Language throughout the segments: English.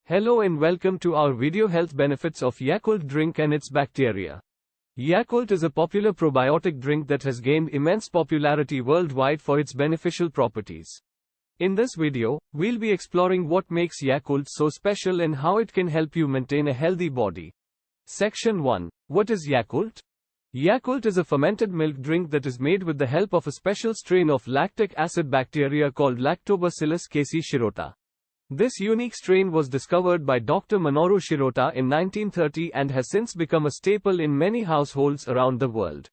Hello and welcome to our video health benefits of Yakult drink and its bacteria. Yakult is a popular probiotic drink that has gained immense popularity worldwide for its beneficial properties. In this video, we'll be exploring what makes Yakult so special and how it can help you maintain a healthy body. Section 1. What is Yakult? Yakult is a fermented milk drink that is made with the help of a special strain of lactic acid bacteria called Lactobacillus casei shirota. This unique strain was discovered by Dr. Minoru Shirota in 1930 and has since become a staple in many households around the world.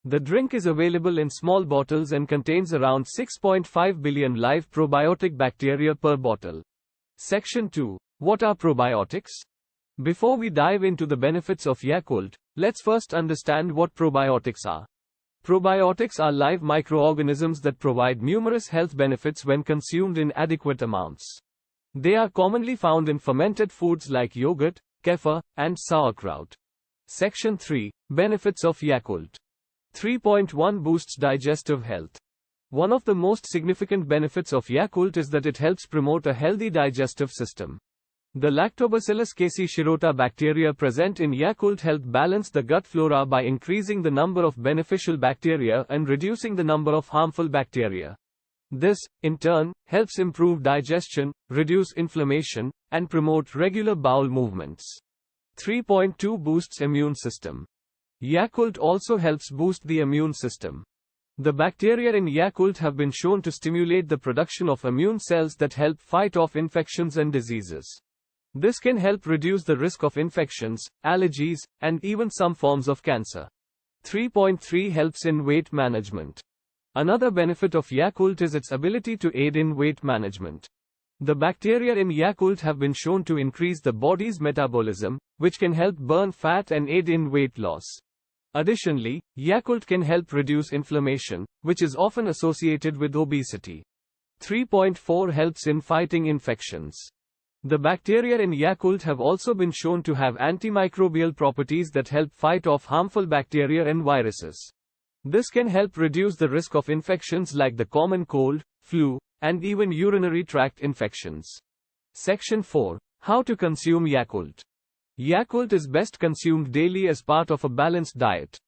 The drink is available in small bottles and contains around 6.5 billion live probiotic bacteria per bottle. Section 2. What are probiotics? Before we dive into the benefits of Yakult, let's first understand what probiotics are. Probiotics are live microorganisms that provide numerous health benefits when consumed in adequate amounts. They are commonly found in fermented foods like yogurt, kefir, and sauerkraut. Section 3. Benefits of Yakult. 3.1 Boosts digestive health. One of the most significant benefits of Yakult is that it helps promote a healthy digestive system. The Lactobacillus casei shirota bacteria present in Yakult help balance the gut flora by increasing the number of beneficial bacteria and reducing the number of harmful bacteria. This, in turn, helps improve digestion, reduce inflammation, and promote regular bowel movements. 3.2 Boosts immune system. Yakult also helps boost the immune system. The bacteria in Yakult have been shown to stimulate the production of immune cells that help fight off infections and diseases. This can help reduce the risk of infections, allergies, and even some forms of cancer. 3.3 Helps in weight management. Another benefit of Yakult is its ability to aid in weight management. The bacteria in Yakult have been shown to increase the body's metabolism, which can help burn fat and aid in weight loss. Additionally, Yakult can help reduce inflammation, which is often associated with obesity. 3.4 Helps in fighting infections. The bacteria in Yakult have also been shown to have antimicrobial properties that help fight off harmful bacteria and viruses. This can help reduce the risk of infections like the common cold, flu, and even urinary tract infections. Section 4. How to consume Yakult. Yakult is best consumed daily as part of a balanced diet.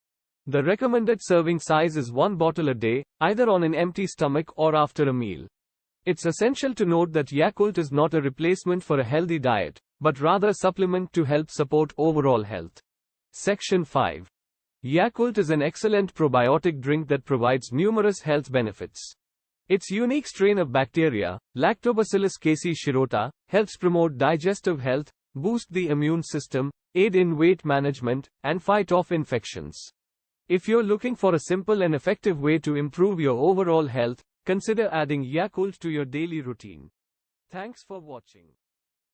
The recommended serving size is 1 bottle a day, either on an empty stomach or after a meal. It's essential to note that Yakult is not a replacement for a healthy diet, but rather a supplement to help support overall health. Section 5. Yakult is an excellent probiotic drink that provides numerous health benefits. Its unique strain of bacteria, Lactobacillus casei shirota, helps promote digestive health, boost the immune system, aid in weight management, and fight off infections. If you're looking for a simple and effective way to improve your overall health, consider adding Yakult to your daily routine. Thanks for watching.